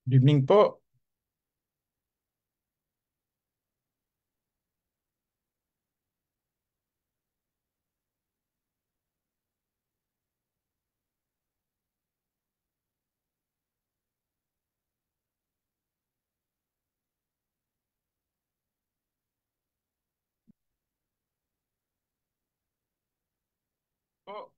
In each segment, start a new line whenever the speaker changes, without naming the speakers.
Good evening po. Po.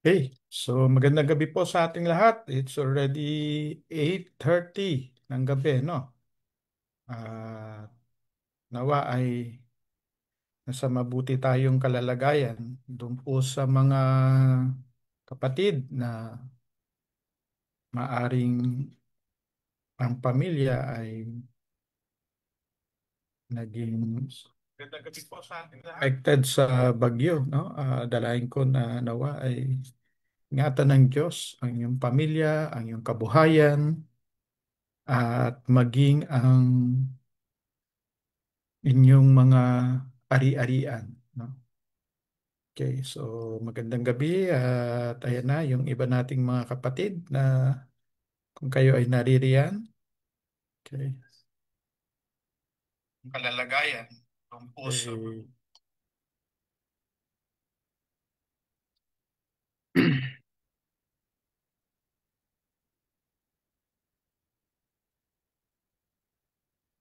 Hey, so magandang gabi po sa ating lahat. It's already 8:30 ng gabi, no? Ah, nawa ay nasa mabuti tayong kalalagayan doon po sa mga kapatid na maaring ang pamilya ay naging magandang gabi po sa ating lahat. Affected sa bagyo, no? Dalayan ko na nawa ay ingatan ng Diyos ang iyong pamilya, ang iyong kabuhayan, at maging ang inyong mga ari-arian. No? Okay, so magandang gabi at ayan na yung iba nating mga kapatid na kung kayo ay naririyan. Okay. Ang kalalagayan ng puso.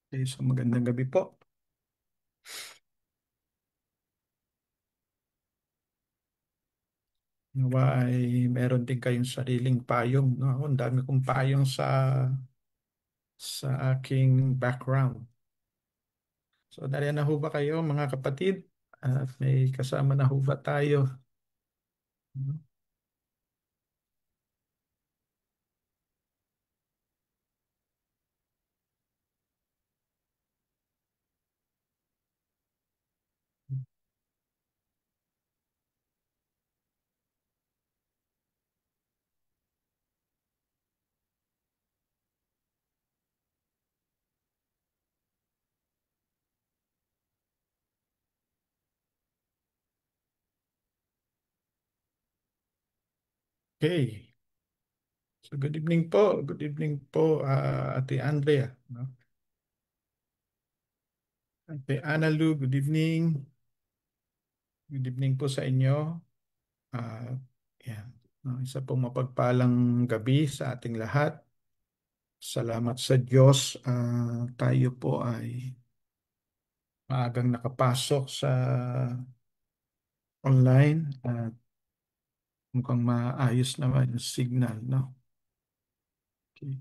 Okay, so magandang gabi po. Nawa ay meron din kayong sariling payong. No? Ako, ang dami kong payong sa aking background. So, nariyan na ho ba kayo mga kapatid? At may kasama na ho ba tayo? Okay. So good evening po. Good evening po, Ate Andrea. No? Ate Analu, good evening. Good evening po sa inyo. Ah, yan. No, isa pong mapagpalang gabi sa ating lahat. Salamat sa Diyos. Tayo po ay maagang nakapasok sa online at mukhang maayos naman yung signal. No? Okay.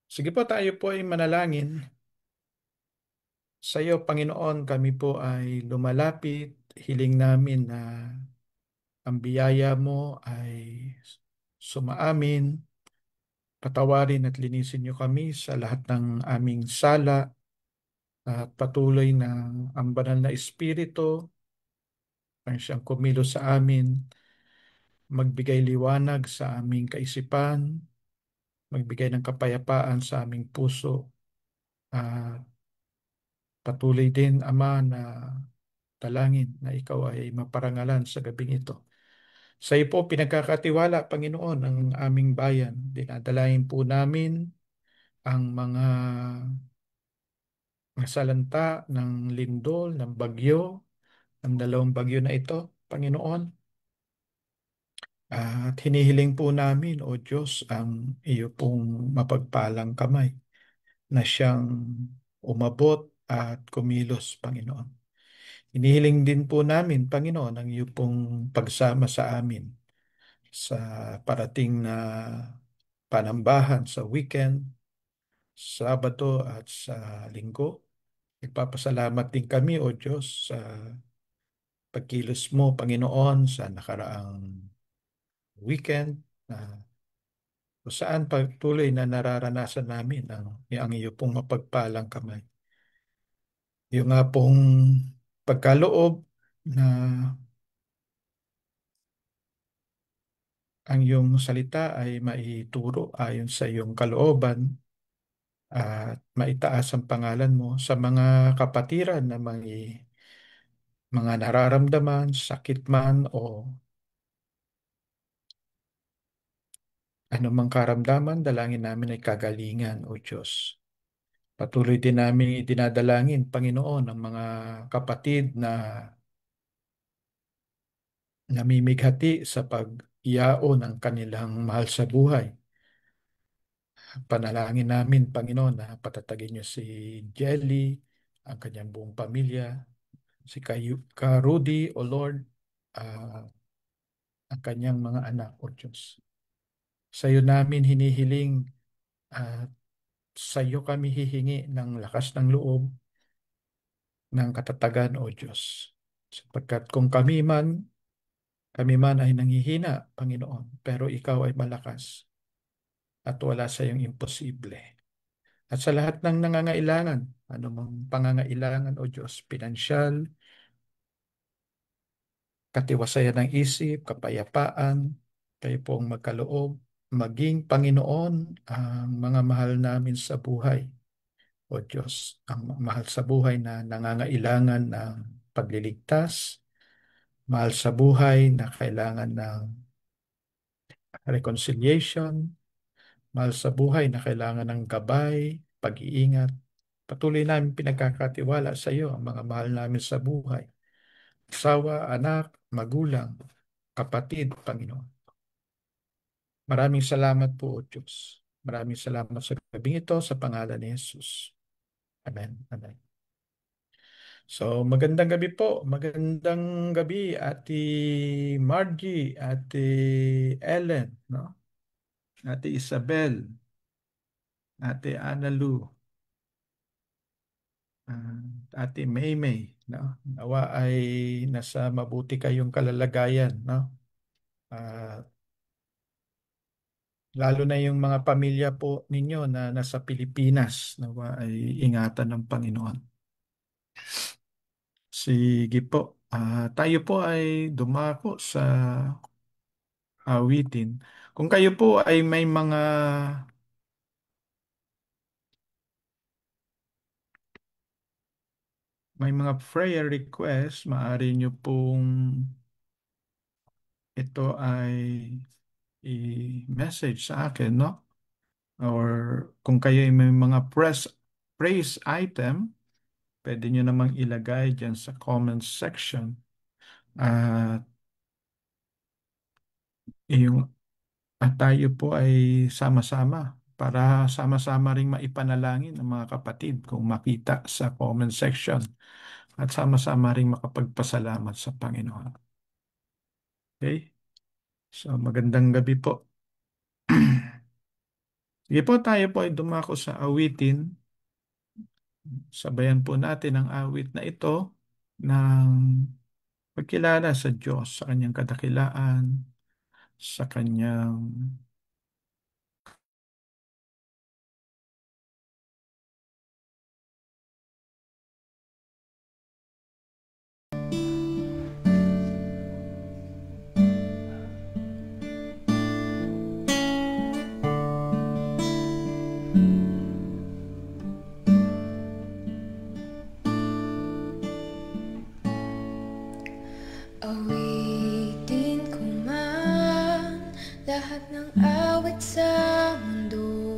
Sige po, tayo po ay manalangin. Sa iyo, Panginoon, kami po ay lumalapit. Hiling namin na ang biyaya mo ay sumaamin, patawarin at linisin niyo kami sa lahat ng aming sala at patuloy na ang banal na Espiritu ang siyang kumilos sa amin, magbigay liwanag sa aming kaisipan, magbigay ng kapayapaan sa aming puso. At patuloy din, Ama, na dalangin na ikaw ay maparangalan sa gabing ito. Sa iyo po pinagkakatiwala, Panginoon, ang aming bayan. Dinadalain po namin ang mga nasalanta ng lindol, ng bagyo, ng dalawang bagyo na ito, Panginoon. At hinihiling po namin, O Diyos, ang iyo pong mapagpalang kamay na siyang umabot at kumilos, Panginoon. Inihiling din po namin, Panginoon, ang iyo pong pagsama sa amin sa parating na panambahan sa weekend, Sabado at sa Linggo. Nagpapasalamat din kami, O Diyos, sa pagkilos mo, Panginoon, sa nakaraang weekend na kung saan patuloy na nararanasan namin ang iyo pong mapagpalang kamay. Yung nga pong pagkaloob na ang iyong salita ay maituro ayon sa iyong kalooban at maitaas ang pangalan mo sa mga kapatiran na mga nararamdaman, sakit man o anumang karamdaman, dalangin namin ay kagalingan, O Diyos. Patuloy din namin dinadalangin, Panginoon, ang mga kapatid na namimighati sa pag-iyaon ng kanilang mahal sa buhay. Panalangin namin, Panginoon, na patatagin niyo si Jelly, ang kanyang buong pamilya, si Ka Rudy, O Lord, ah, ang kanyang mga anak, O Diyos. Sa iyo namin hinihiling at sa iyo kami hihingi ng lakas ng loob, ng katatagan, O Diyos. Sapagkat kung kami man ay nanghihina, Panginoon, pero ikaw ay malakas at wala sa iyong imposible. At sa lahat ng nangangailangan, anumang pangangailangan, O Diyos, pinansyal, katiwasayan ng isip, kapayapaan, kayo po ang magkaloob, maging Panginoon ang mga mahal namin sa buhay. O Diyos, ang mahal sa buhay na nangangailangan ng pagliligtas, mahal sa buhay na kailangan ng reconciliation, mahal sa buhay na kailangan ng gabay, pag-iingat. Patuloy namin pinagkakatiwala sa iyo ang mga mahal namin sa buhay. Asawa, anak, magulang, kapatid, Panginoon. Maraming salamat po, O Diyos. Maraming salamat sa gabing ito sa pangalan ni Jesus. Amen. Amen. So, magandang gabi po. Magandang gabi, Ate Margie, Ate Ellen, no? Ate Isabel, Ate Ana Lu, Ate Maymay, no? Nawa ay nasa mabuti kayong kalalagayan, no? Ah, lalo na yung mga pamilya po ninyo na nasa Pilipinas, nawa ay ingatan ng Panginoon. Sige po. Tayo po ay dumako sa awitin. Kung kayo po ay may mga prayer request, maaari nyo pong ito ay i-message sa akin, no? Or kung kayo ay may mga praise item, pwede nyo namang ilagay dyan sa comment section. At yung at tayo po ay sama-sama para sama-sama ring maipanalangin ng mga kapatid kung makita sa comment section at sama-sama ring makapagpasalamat sa Panginoon. Okay? So magandang gabi po. Sige po, tayo po ay dumako sa awitin. Sabayan po natin ang awit na ito ng pagkilala sa Diyos, sa kanyang kadakilaan, sa kanyang
Awitin ko man lahat ng awit sa mundo,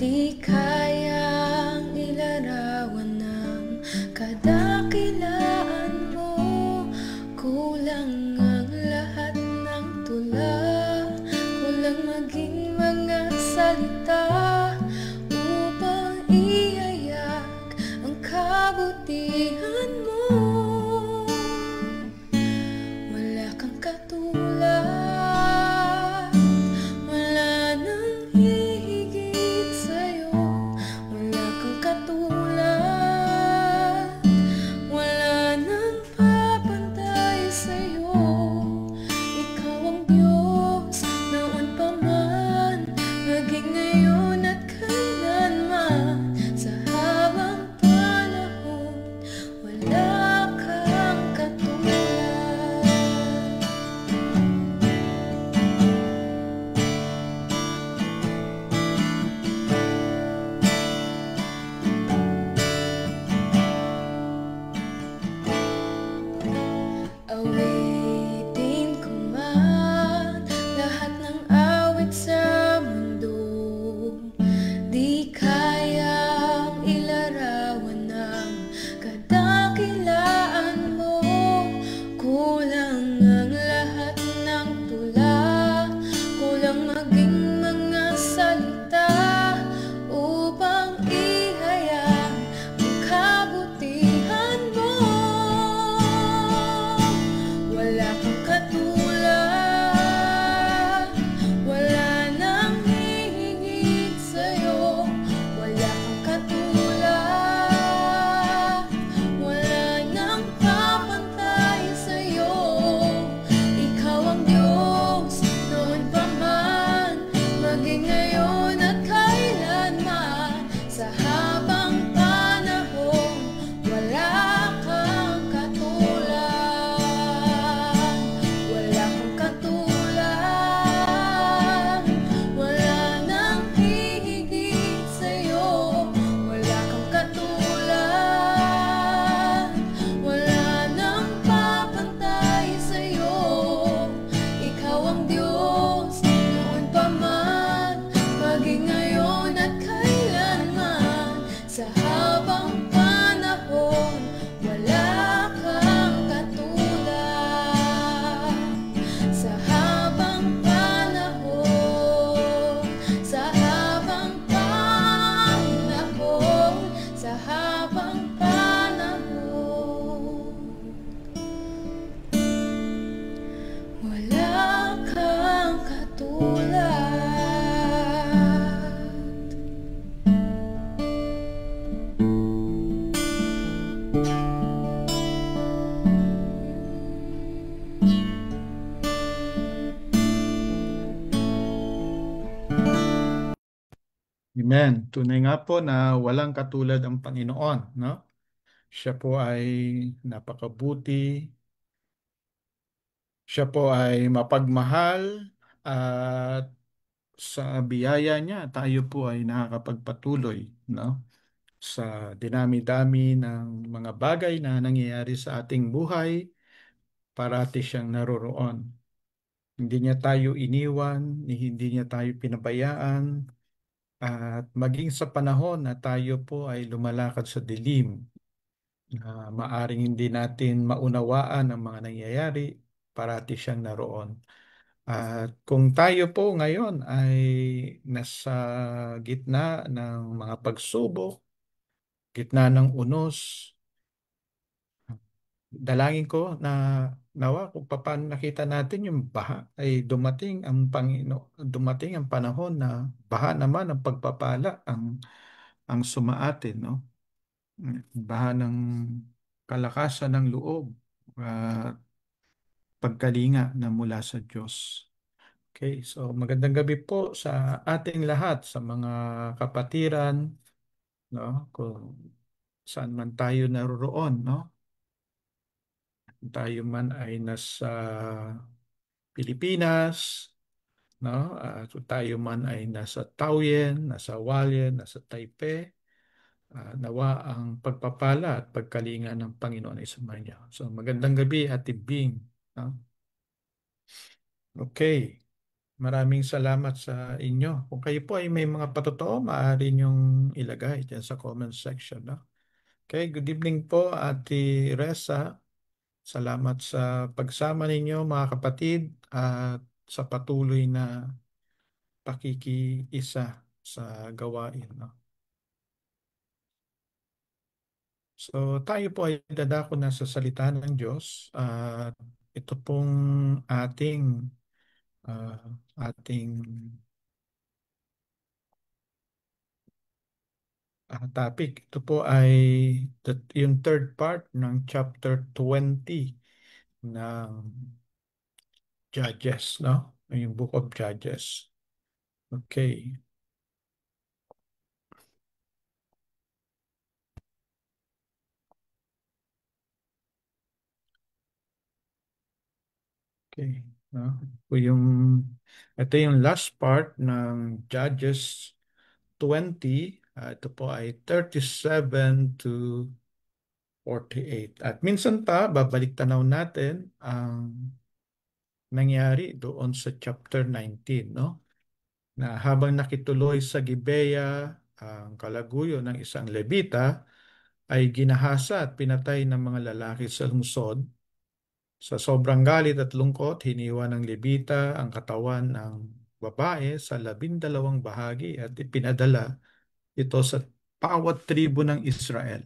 di kayang ilarawan ng kadakilaan mo. Kulang ang lahat ng tula, kulang maging mga salita upang iayak ang kabutihan mo.
Amen. Tunay nga po na walang katulad ang Panginoon, no? Siya po ay napakabuti, siya po ay mapagmahal at sa biyaya niya tayo po ay nakakapagpatuloy, no? Sa dinami-dami ng mga bagay na nangyayari sa ating buhay, parati siyang naroroon. Hindi niya tayo iniwan, hindi niya tayo pinabayaan, at maging sa panahon na tayo po ay lumalakad sa dilim, na maaring hindi natin maunawaan ang mga nangyayari, parati siyang naroon. At kung tayo po ngayon ay nasa gitna ng mga pagsubok, gitna ng unos, dalangin ko na nawa kung paano nakita natin yung baha ay dumating ang panahon na baha naman ang pagpapala ang sumaatin, no? Baha ng kalakasan ng loob at pagkalinga na mula sa Diyos. Okay, so magandang gabi po sa ating lahat, sa mga kapatiran, no? Kung saan man tayo naroroon, no? Tayo man ay nasa Pilipinas, no? Kung tayo man ay nasa Taoyuan, nasa Hualien, nasa Taipei, nawa ang pagpapala at pagkalinga ng Panginoon ay sumainyo. So magandang gabi, Ate Bing, no? Okay, maraming salamat sa inyo. Kung kayo po ay may mga patotoo, maaari niyong ilagay dyan sa comment section, no? Okay, good evening po, Ate Reza. Salamat sa pagsama ninyo, mga kapatid, at sa patuloy na pakikiisa sa gawain, no? So, tayo po ay dadako na sa salita ng Diyos at ito pong ating ah, ating topic. Ito po ay yung third part ng chapter 20 ng Judges, no? Yung Book of Judges. Okay. Okay. No? Ito yung last part ng Judges 20. Ito po ay 37 to 48. At minsan pa, babalik tanaw natin ang nangyari doon sa chapter 19, no? Na habang nakituloy sa Gibeya ang kalaguyo ng isang Levita, ay ginahasa at pinatay ng mga lalaki sa lungsod. Sa sobrang galit at lungkot, hiniwa ng Levita ang katawan ng babae sa 12 bahagi at ipinadala ito sa bawat tribo ng Israel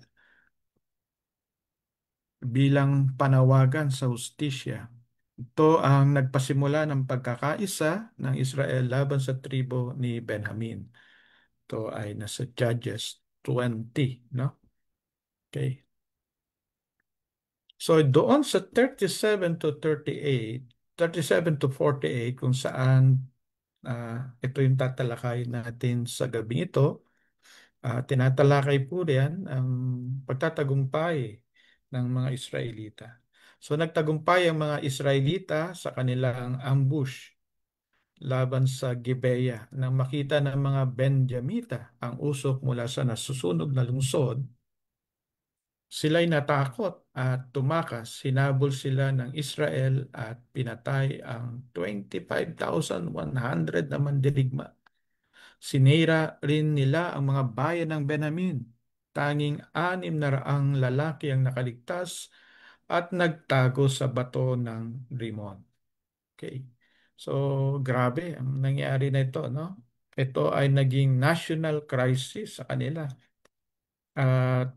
bilang panawagan sa hustisya. Ito ang nagpasimula ng pagkakaisa ng Israel laban sa tribo ni Benjamin. Ito ay nasa Judges 20, no? Okay. So doon sa 37 to 38, 37 to 48 kung saan ito yung tatalakayin natin sa gabi ito. Tinatalakay po riyan ang pagtatagumpay ng mga Israelita. So nagtagumpay ang mga Israelita sa kanilang ambush laban sa Gibeya nang makita ng mga Benjamita ang usok mula sa nasusunog na lungsod. Sila'y natakot at tumakas. Hinabol sila ng Israel at pinatay ang 25,100 na mandirigma. Sinira rin nila ang mga bayan ng Benamin. Tanging 600 lalaki ang nakaligtas at nagtago sa bato ng Rimon. Okay. So, grabe ang nangyari na ito, no? Ito ay naging national crisis sa kanila. At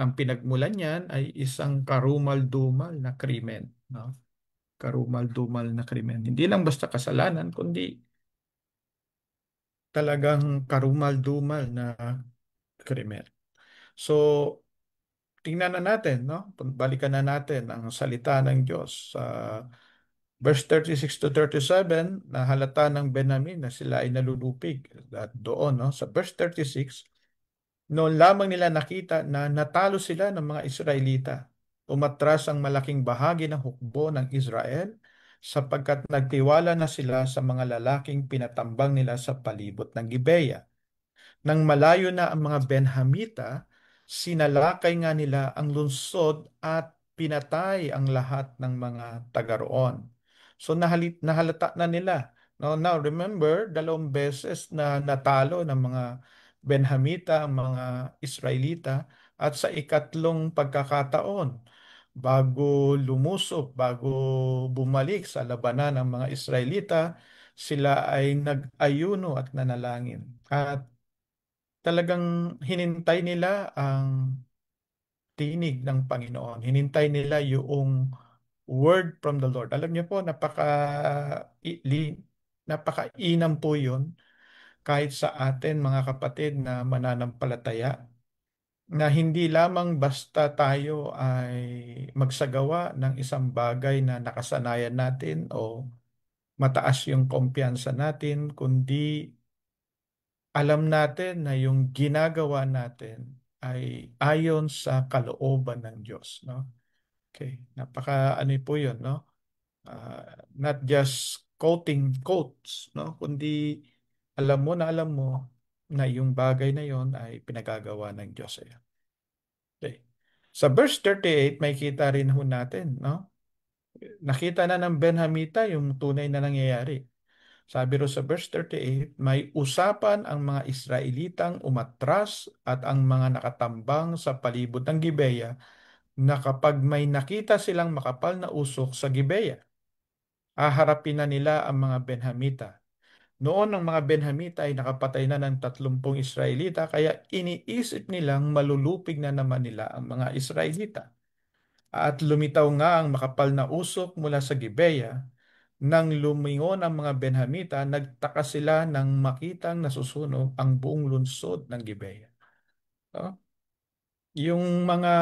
ang pinagmulan niyan ay isang karumal-dumal na krimen, no? Karumal-dumal na krimen. Hindi lang basta kasalanan, kundi talagang karumal-dumal na krimen. So, tingnan na natin, no? Balikan na natin ang salita ng Diyos sa Verse 36 to 37, nahalata ng Benjamin na sila ay nalulupig. At doon, no, sa verse 36, noon lamang nila nakita na natalo sila ng mga Israelita. Umatras ang malaking bahagi ng hukbo ng Israel sapagkat nagtiwala na sila sa mga lalaking pinatambang nila sa palibot ng Gibeya. Nang malayo na ang mga Benhamita, sinalakay nga nila ang lungsod at pinatay ang lahat ng mga taga roon. So nahalata na nila. Now remember, dalawang beses na natalo ng mga Benhamita ang mga Israelita at sa ikatlong pagkakataon, bago bumalik sa labanan ng mga Israelita, sila ay nag-ayuno at nanalangin. At talagang hinintay nila ang tinig ng Panginoon. Hinintay nila yung word from the Lord. Alam niyo po, napakainam po yun kahit sa atin mga kapatid na mananampalataya na hindi lamang basta tayo ay magsagawa ng isang bagay na nakasanayan natin o mataas yung kumpiyansa natin, kundi alam natin na yung ginagawa natin ay ayon sa kalooban ng Diyos, no? Okay, napaka ano po 'yun, no? Not just quoting quotes, no? Kundi alam mo na yung bagay na 'yon ay pinagagawa ng Diyos sa iyo. Okay. Sa verse 38, may kita rin ho natin, no? Nakita na ng Benhamita yung tunay na nangyayari. Sabi ro sa verse 38, may usapan ang mga Israelitang umatras at ang mga nakatambang sa palibot ng Gibeya na kapag may nakita silang makapal na usok sa Gibeya, haharapin na nila ang mga Benhamita. Noon ang mga Benhamita ay nakapatay na ng 30 Israelita kaya iniisip nilang malulupig na naman nila ang mga Israelita. At lumitaw nga ang makapal na usok mula sa Gibeya. Nang lumingon ang mga Benhamita, nagtaka sila nang makitang nasusunog ang buong lungsod ng Gibeya. No? Yung mga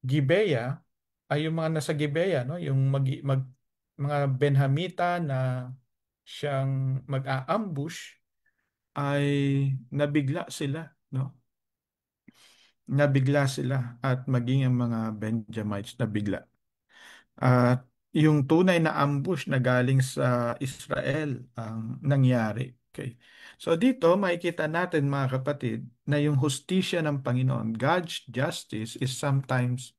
Gibeya ay yung mga nasa Gibeya, no? Yung mga Benhamita na siyang mag-aambush ay nabigla sila, no? Nabigla sila at maging ang mga Benjamites nabigla. At yung tunay na ambush na galing sa Israel ang nangyari. Okay. So dito makikita natin mga kapatid na yung hustisya ng Panginoon, God's justice is sometimes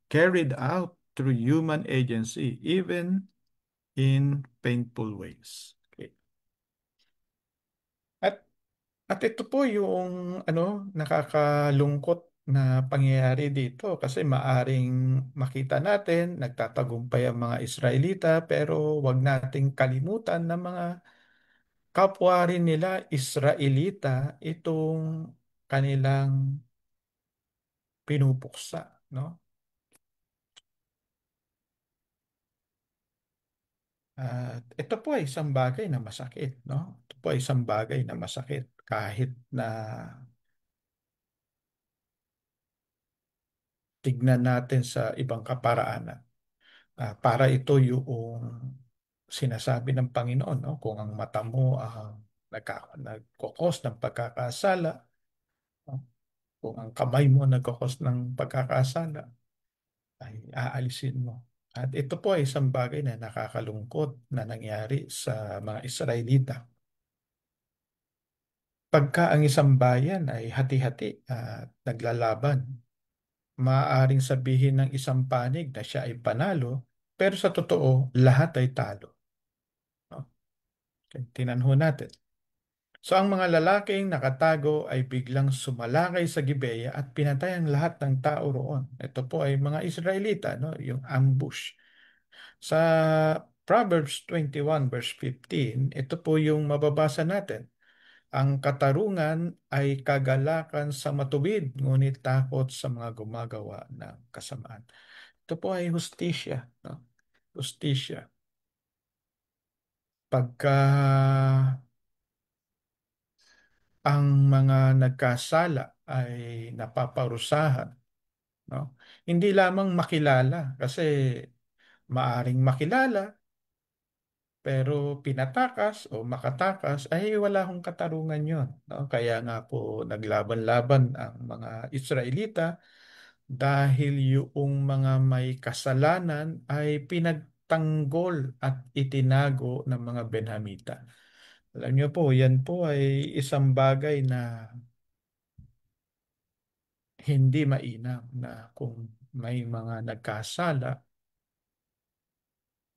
carried out through human agency even in painful ways. Okay. At at ito po yung nakakalungkot na pangyayari dito kasi maaring makita natin nagtatagumpay ang mga Israelita pero wag nating kalimutan na mga kapwa rin nila Israelita itong kanilang pinupuksa, no? At ito po ay isang bagay na masakit, no? Ito po ay isang bagay na masakit kahit na tignan natin sa ibang kaparaanan. Para ito yung sinasabi ng Panginoon, no? Kung ang mata mo ang nagkukos ng pagkakasala, no? Kung ang kamay mo nagkukos ng pagkakasala, ay aalisin mo. At ito po ay isang bagay na nakakalungkot na nangyari sa mga Israelita. Pagka ang isang bayan ay hati-hati at naglalaban, maaaring sabihin ng isang panig na siya ay panalo, pero sa totoo, lahat ay talo. No? Okay, tinanho natin. So ang mga lalaking nakatago ay biglang sumalakay sa Gibeya at pinatay ang lahat ng tao roon. Ito po ay mga Israelita, no? Yung ambush. Sa Proverbs 21 verse 15, ito po yung mababasa natin. Ang katarungan ay kagalakan sa matuwid, ngunit takot sa mga gumagawa ng kasamaan. Ito po ay hustisya, no? Hustisya. Pagka ang mga nagkasala ay napaparusahan, no? Hindi lamang makilala kasi maaring makilala, pero pinatakas o makatakas ay wala akong katarungan yon, no? Kaya nga po naglaban-laban ang mga Israelita dahil yung mga may kasalanan ay pinagtanggol at itinago ng mga Benhamita. Alam niyo po, yan po ay isang bagay na hindi mainam, na kung may mga nagkasala,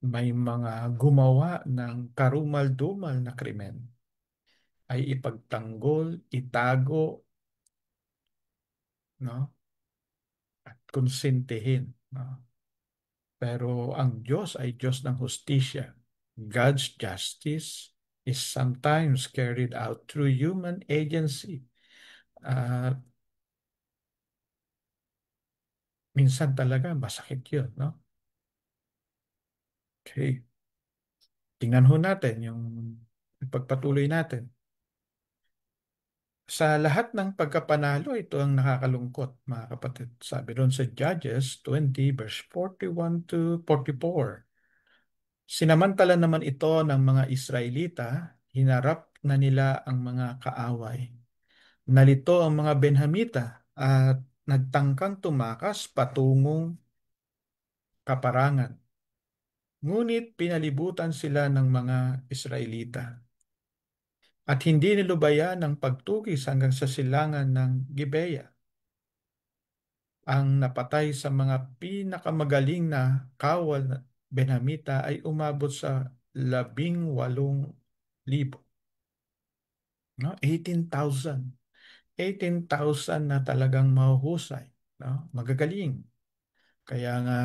may mga gumawa ng karumal-dumal na krimen, ay ipagtanggol, itago, no? At konsintihin, no? Pero ang Diyos ay Diyos ng hustisya. God's justice is sometimes carried out through human agency. At minsan talaga masakit yun, no? Okay. Tingnan ho natin yung pagpatuloy natin. Sa lahat ng pagkapanalo, ito ang nakakalungkot, mga kapatid. Sabi doon sa Judges 20, verse 41 to 44. Sinamantala naman ito ng mga Israelita, hinarap na nila ang mga kaaway. Nalito ang mga Benhamita at nagtangkang tumakas patungong kaparangan. Ngunit pinalibutan sila ng mga Israelita at hindi nilubayan ng pagtugis hanggang sa silangan ng Gibeya. Ang napatay sa mga pinakamagaling na kawal na Benhamita ay umabot sa 18,000. No? 18,000 na talagang mahuhusay. No? Magagaling. Kaya nga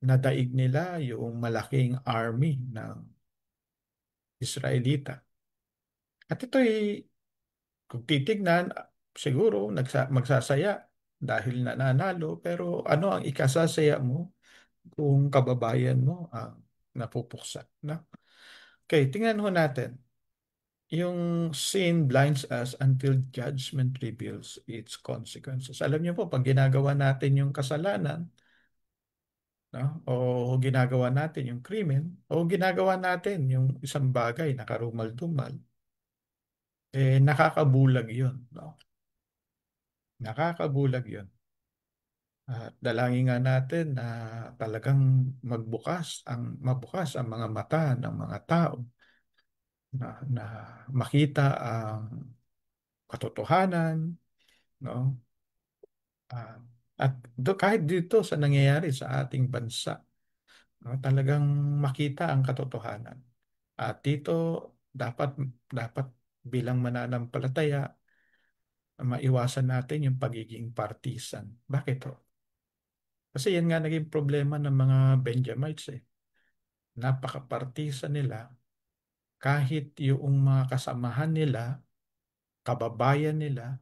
nadaig nila yung malaking army ng Israelita. At ito'y, kung titignan, siguro magsasaya dahil nananalo, pero ano ang ikasasaya mo kung kababayan mo ang napupuksa, no? Okay, tingnan ho natin. Yung sin blinds us until judgment reveals its consequences. Alam niyo po, pag ginagawa natin yung kasalanan, no? O ginagawa natin yung krimen, o ginagawa natin yung isang bagay na karumal-dumal, nakakabulag yun, no? Nakakabulag yun. At dalangin nga natin na talagang mabukas ang mga mata ng mga tao na makita ang katotohanan, no? Ah, at kahit dito sa nangyayari sa ating bansa, no? Talagang makita ang katotohanan. At dito dapat dapat bilang mananampalataya, maiwasan natin yung pagiging partisan. Bakit ho? Kasi yan nga naging problema ng mga Benjamites eh. Napaka-partisan nila, kahit yung mga kasamahan nila, kababayan nila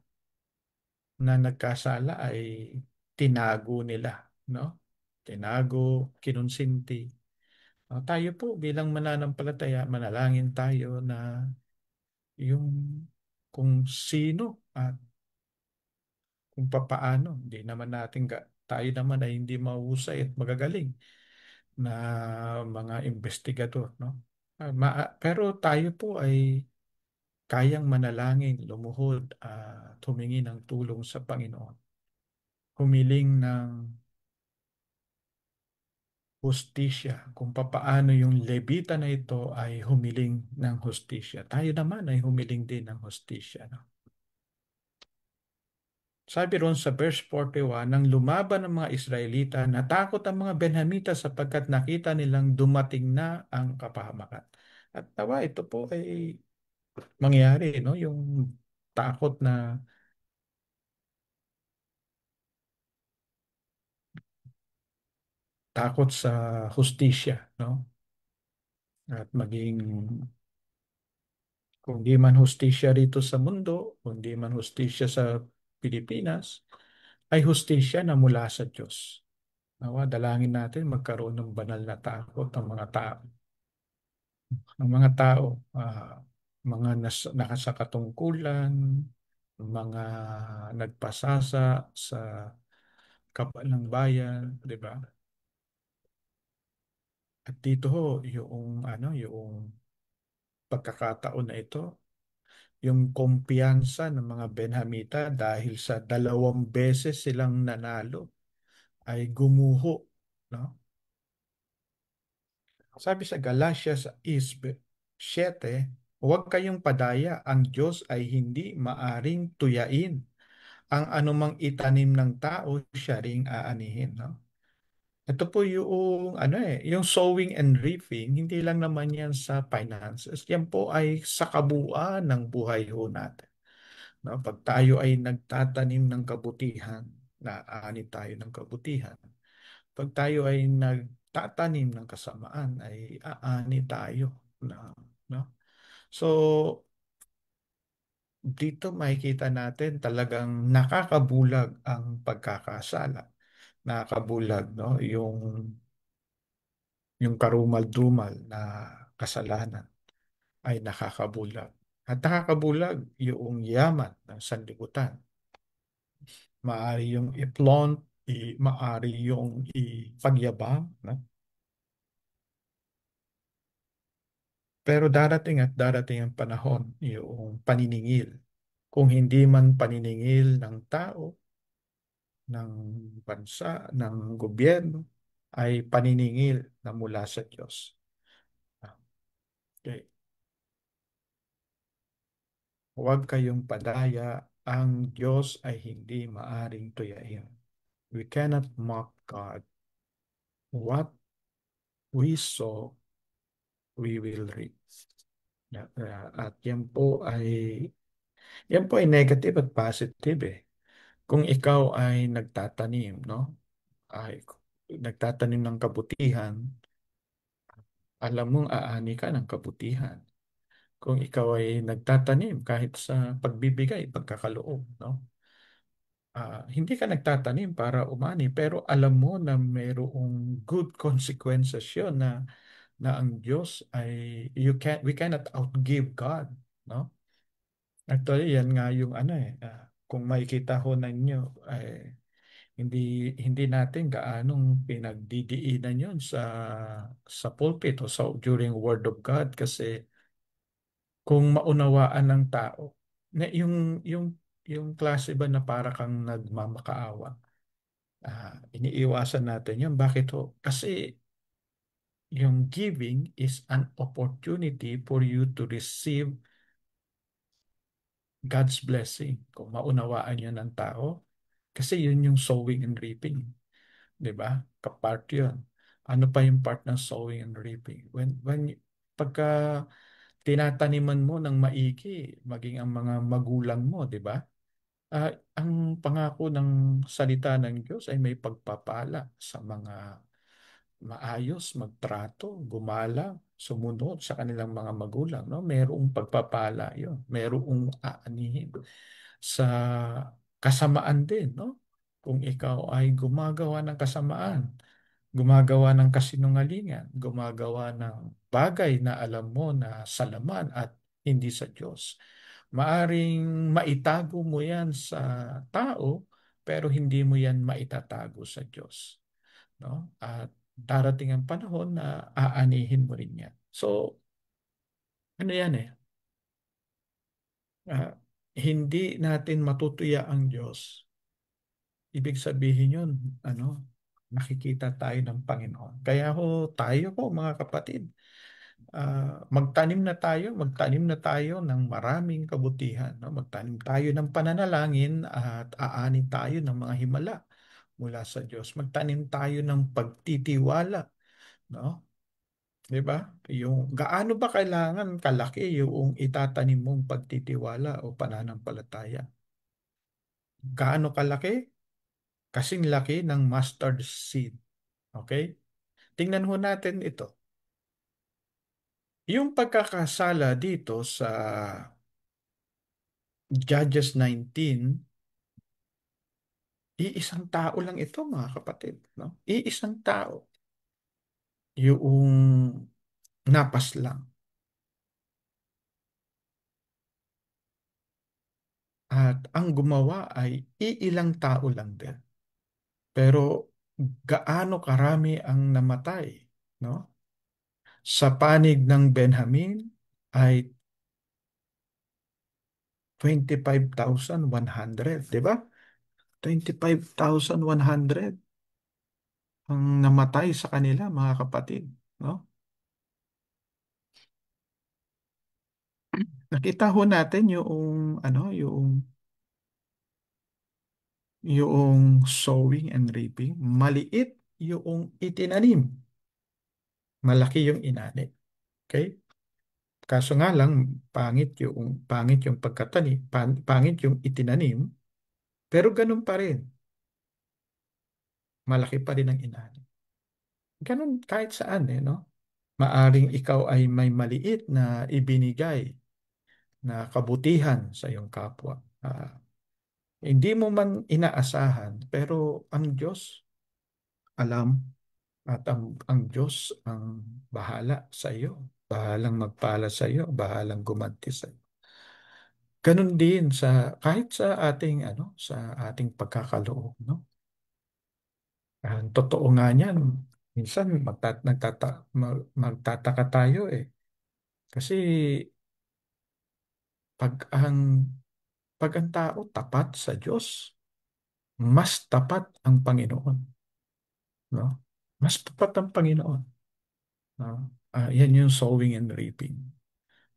na nagkasala ay tinago nila, no? Tinago, kinonsinti. Tayo po bilang mananampalataya, manalangin tayo na yung kung sino at kung papaano. Hindi naman natin, tayo naman ay hindi mahusay at magagaling na mga investigador, no? Pero tayo po ay kayang manalangin, lumuhod, at humingi ng tulong sa Panginoon. Humiling ng hustisya, kung papaano yung Levita na ito ay humiling ng hustisya. Tayo naman ay humiling din ng hustisya, no? Sabi ron sa verse 41, nang lumaban ang mga Israelita, natakot ang mga Benhamita sapagkat nakita nilang dumating na ang kapahamakan. At nawa ito po ay mangyari, no? Yung takot na takot sa hustisya, no? At maging kung di man hustisya rito sa mundo, kung di man hustisya sa Pilipinas, ay hustisya na mula sa Diyos. Nawa, dalangin natin magkaroon ng banal na takot ang mga tao. Ang mga tao, mga nakasakatungkulan, mga nagpasasa sa kapal ng bayan, di ba? At dito ho, yung ano, yung pagkakataon na ito, yung kumpiyansa ng mga Benhamita dahil sa 2 beses silang nanalo ay gumuho, no? Sabi sa Galatias 6:7, huwag kayong padaya, ang Diyos ay hindi maaring tuyain. Ang anumang itanim ng tao, siya ring aanihin, no? Ito po yung ano yung sowing and reaping, hindi lang naman yan sa finances. Yan po ay sa kabuuan ng buhay ho natin. No? Pag tayo ay nagtatanim ng kabutihan, naaani tayo ng kabutihan. Pag tayo ay nagtatanim ng kasamaan, ay aani tayo. Na, no? So, dito makikita natin talagang nakakabulag ang pagkakasala. Nakakabulag, no? Yung karumal-dumal na kasalanan ay nakakabulag. At nakakabulag yung yaman ng sanlibutan. Maari yung i-flaunt, maari yung ipagyabang, no? Pero darating at darating ang panahon, yung paniningil. Kung hindi man paniningil ng tao, ng bansa, ng gobyerno, ay paniningil na mula sa Diyos. Okay. Huwag kayong padaya, ang Diyos ay hindi maaring tuyain. We cannot mock God. What we sow, we will reap. At yan po ay negative at positive eh. Kung ikaw ay nagtatanim, no? Ay nagtatanim ng kabutihan, alam mong aani ka ng kabutihan. Kung ikaw ay nagtatanim kahit sa pagbibigay, pagkakaloob, no? Hindi ka nagtatanim para umani, pero alam mo na mayroong good consequences yun na ang Diyos ay we cannot outgive God, no? Actually, yan nga yung ano kung makikita ho ninyo ay hindi hindi natin gaanong pinagdidiinan yon sa pulpit o during Word of God kasi kung maunawaan ng tao na yung klase ba na para kang nagmamakaawa, iniiwasan natin yun. Bakit ho? Kasi yung giving is an opportunity for you to receive God's blessing. Kung maunawaan yun ng tao, kasi yun yung sowing and reaping. Di ba? Kapart yun. Ano pa yung part ng sowing and reaping? Pagka tinataniman mo ng maigi, maging ang mga magulang mo, di ba? Ah, ang pangako ng salita ng Diyos ay may pagpapala sa mga maayos, magtrato, gumalang, sumunod sa kanilang mga magulang, no? Merong pagpapala 'yon. Merong aanihin sa kasamaan din, no? Kung ikaw ay gumagawa ng kasamaan, gumagawa ng kasinungalingan, gumagawa ng bagay na alam mo na salaman at hindi sa Diyos. Maaring maitago mo yan sa tao, pero hindi mo yan maitatago sa Diyos. No? At darating ang panahon na aanihin mo rin yan. So, ano yan eh? Ah, hindi natin matutuya ang Diyos. Ibig sabihin yun, ano, nakikita tayo ng Panginoon. Kaya ho, tayo po mga kapatid, magtanim na tayo ng maraming kabutihan. No? Magtanim tayo ng pananalangin at aani tayo ng mga himala mula sa Diyos. Magtanim tayo ng pagtitiwala, no? 'Di ba? Yung gaano ba kailangan kalaki yung itatanim mong pagtitiwala o pananampalataya? Gaano kalaki? Kasing laki ng mustard seed. Okay? Tingnan ho natin ito. Yung pagkakasala dito sa Judges 19, iisang tao lang ito mga kapatid. No? Iisang tao. Yung napas lang. At ang gumawa ay iilang tao lang din. Pero gaano karami ang namatay, no? Sa panig ng Benjamin ay 25,100, di ba? 25,100 ang namatay sa kanila, mga kapatid, no? Nakita ho natin yung sowing and reaping. Maliit yung itinanim, malaki yung inani. Okay? Kaso nga lang, pangit yung pagkatanim, pangit yung itinanim, pero ganun pa rin, malaki pa rin ang inani. Ganun kahit saan no? Maaring ikaw ay may maliit na ibinigay na kabutihan sa iyong kapwa. Hindi mo man inaasahan, pero ang Diyos alam, at ang Diyos ang bahala sa iyo. Bahalang magpala sa iyo, bahalang gumanti sa iyo. Ganun din kahit sa ating sa ating pagkakaloob, no? Ang totoo nga niyan, minsan magtataka tayo eh. Kasi pag ang pag ang tao tapat sa Diyos, mas tapat ang Panginoon, no? Mas tapat ang Panginoon, no? Yan yung sowing and reaping.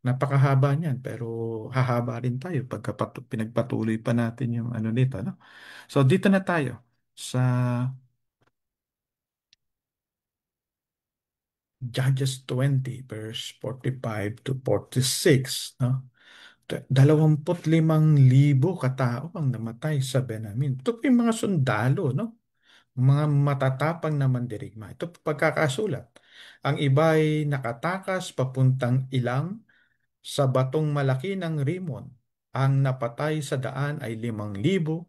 Napakahaba niyan, pero hahaba rin tayo pagka pinagpatuloy pa natin yung nito, no? So dito na tayo sa Judges 20 verse 45 to 46, no? 25,000 katao ang namatay sa Benamin. Ito po yung mga sundalo, no? Mga matatapang na mandirigma. Ito po pagkakasulat. Ang iba ay nakatakas papuntang Ilang sa batong malaki ng Rimon. Ang napatay sa daan ay 5,000.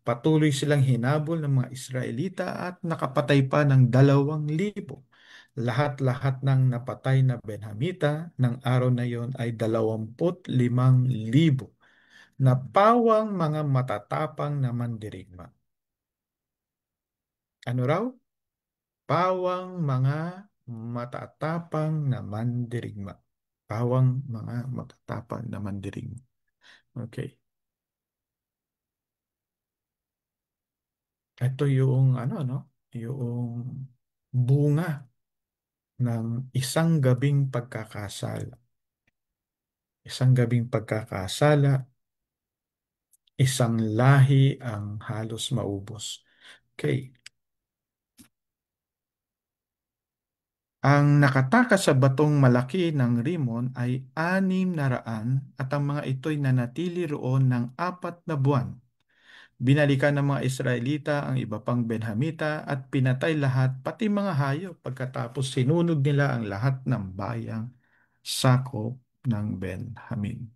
Patuloy silang hinabol ng mga Israelita at nakapatay pa ng 2,000. Lahat-lahat ng napatay na Benhamita ng araw na yon ay 25,000 na pawang mga matatapang na mandirigma. Ano raw? Pawang mga matatapang na mandirigma. Pawang mga matatapang na mandirigma. Okay. Ito yung no? Yung bunga ng isang gabing pagkakasala. Isang gabing pagkakasala, isang lahi ang halos maubos. Okay. Ang nakatakas sa batong malaki ng Rimon ay 600 at ang mga ito'y nanatili roon ng 4 na buwan. Binalikan ng mga Israelita ang iba pang Benhamita at pinatay lahat, pati mga hayop, pagkatapos sinunog nila ang lahat ng bayang sakop ng Benhamin.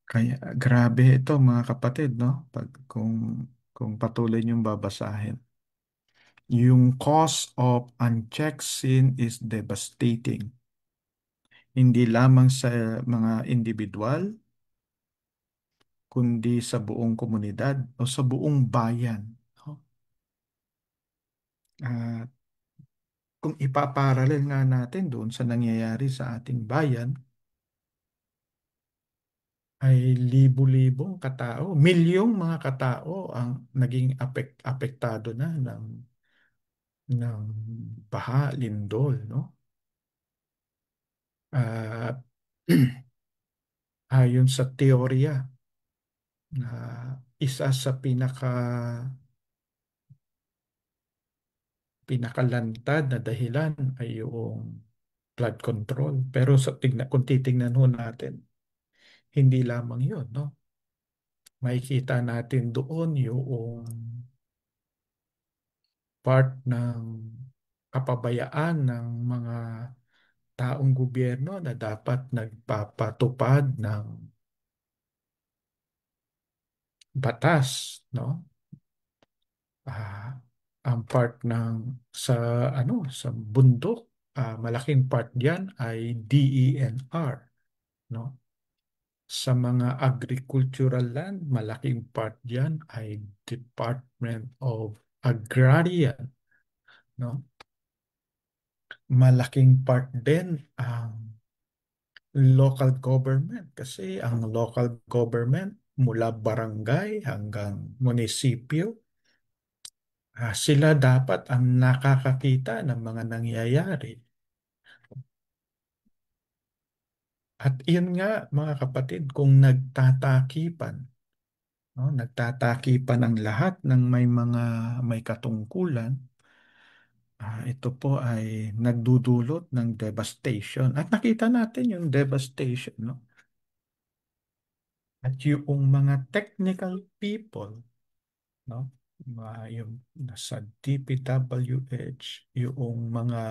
Kaya grabe ito mga kapatid, no? Kung patuloy niyong babasahin. Yung cause of unchecked sin is devastating. Hindi lamang sa mga individual, kundi sa buong komunidad o sa buong bayan, no? At kung ipaparalel nga natin doon sa nangyayari sa ating bayan, ay libu-libong katao, milyong mga katao ang naging apektado na ng baha, lindol, no? At ayon sa teorya na isa sa pinakalantad na dahilan ay yung flood control. Pero kung titingnan ho natin, hindi lamang yun, no? Makikita natin doon yung part ng kapabayaan ng mga taong gobyerno na dapat nagpapatupad ng batas, no? Ah, ang part sa sa bundok, malaking part diyan ay DENR, no? Sa mga agricultural land, malaking part diyan ay Department of Agrarian no? Malaking part din ang local government kasi ang local government mula barangay hanggang munisipyo, sila dapat ang nakakakita ng mga nangyayari. At iyon nga mga kapatid, kung nagtatakipan, no, nagtatakipan ang lahat ng may katungkulan, ito po ay nagdudulot ng devastation. At nakita natin yung devastation, no? At yung mga technical people, no? Yung nasa DPWH, yung mga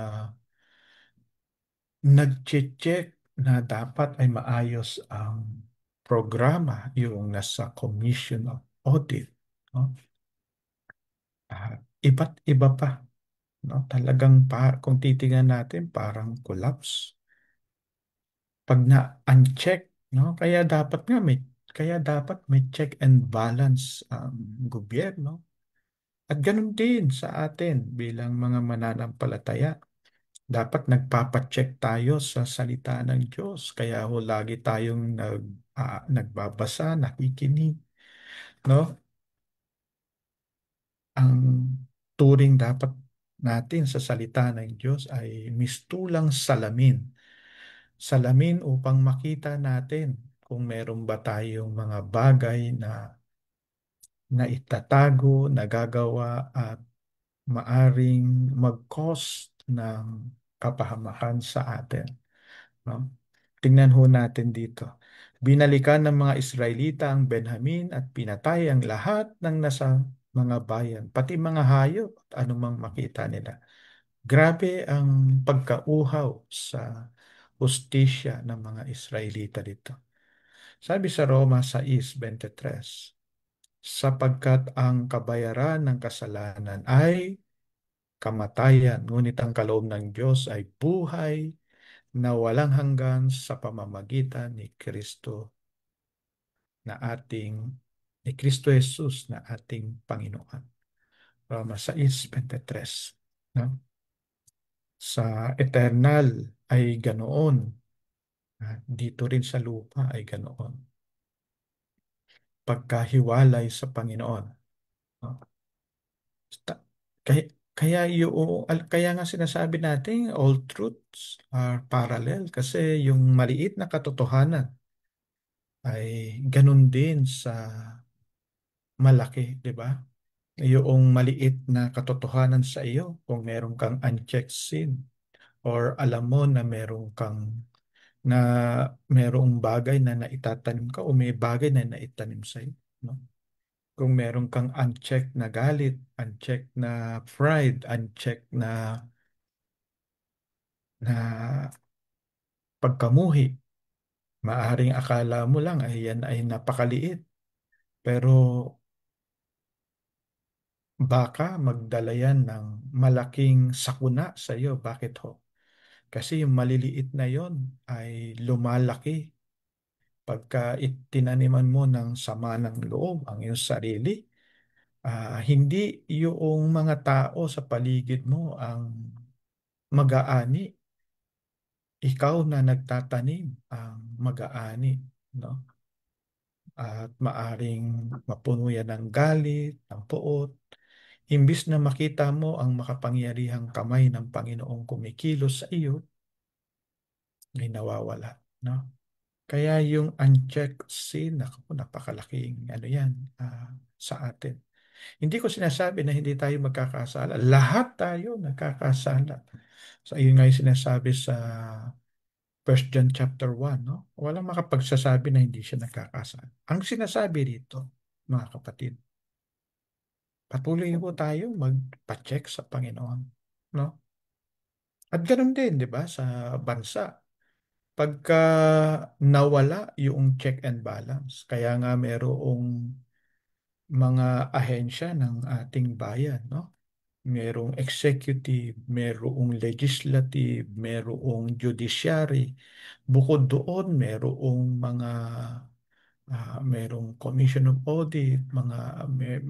nag-check na dapat ay maayos ang programa, yung nasa Commission of Audit, no? Iba't iba pa, no? Talagang kung titingnan natin, parang collapse. Pag na-uncheck, no? Kaya dapat may check and balance ang gobyerno. At ganun din sa atin bilang mga mananampalataya. Dapat nagpapacheck tayo sa salita ng Diyos. Kaya ho lagi tayong nagbabasa, nakikinig, no? Ang turing dapat natin sa salita ng Diyos ay mistulang salamin. Salamin upang makita natin kung meron ba tayong mga bagay na itatago, nagagawa at maaring mag-cause ng kapahamakan sa atin. No? Tingnan ho natin dito. Binalikan ng mga Israelita ang Benjamin at pinatay ang lahat ng nasa mga bayan, pati mga hayop at anumang makita nila. Grabe ang pagkauhaw sa hustisya ng mga Israelita dito. Sabi sa Roma 6:23, sapagkat ang kabayaran ng kasalanan ay kamatayan, ngunit ang kaloob ng Diyos ay buhay na walang hanggan sa pamamagitan na ating ni Kristo Jesus na ating Panginoon. Roma 6:23. No? Sa eternal ay ganoon. Dito rin sa lupa ay ganoon. Pagkahiwalay sa Panginoon. No? Ta- Kaya, kaya nga sinasabi natin all truths are parallel kasi yung maliit na katotohanan ay ganun din sa malaki, di ba? Yung maliit na katotohanan sa iyo kung meron kang unchecked sin or alam mo na na merong bagay na naitatanim ka o may bagay na naitanim sa iyo, no? Kung meron kang unchecked na galit, unchecked na pride, unchecked na pagkamuhi, maaring akala mo lang ay yan ay napakaliit, pero baka magdala yan ng malaking sakuna sa iyo. Bakit ho? Kasi yung maliliit na yon ay lumalaki pagka itinaniman mo ng sama ng loob ang iyong sarili. Hindi yung mga tao sa paligid mo ang mag-aani. Ikaw na nagtatanim ang mag-aani, no? At maaring mapuno yan ng galit, ng puot. Imbis na makita mo ang makapangyarihang kamay ng Panginoong kumikilos sa iyo, ay nawawala, no? Kaya yung unchecked sin, naku, napakalaking ano yan sa atin. Hindi ko sinasabi na hindi tayo magkakasala. Lahat tayo nagkakasala. So, ayun nga yung sinasabi sa 1 John chapter 1, no? Walang makapagsasabi na hindi siya nagkakasala. Ang sinasabi rito, mga kapatid, patuloy po tayo magpa-check sa Panginoon, no? At ganun din, di ba, sa bansa. Pagka nawala yung check and balance, kaya nga merong mga ahensya ng ating bayan, no? Merong executive, merong legislative, merong judiciary. Bukod doon, merong mga Merong Commission of Audit,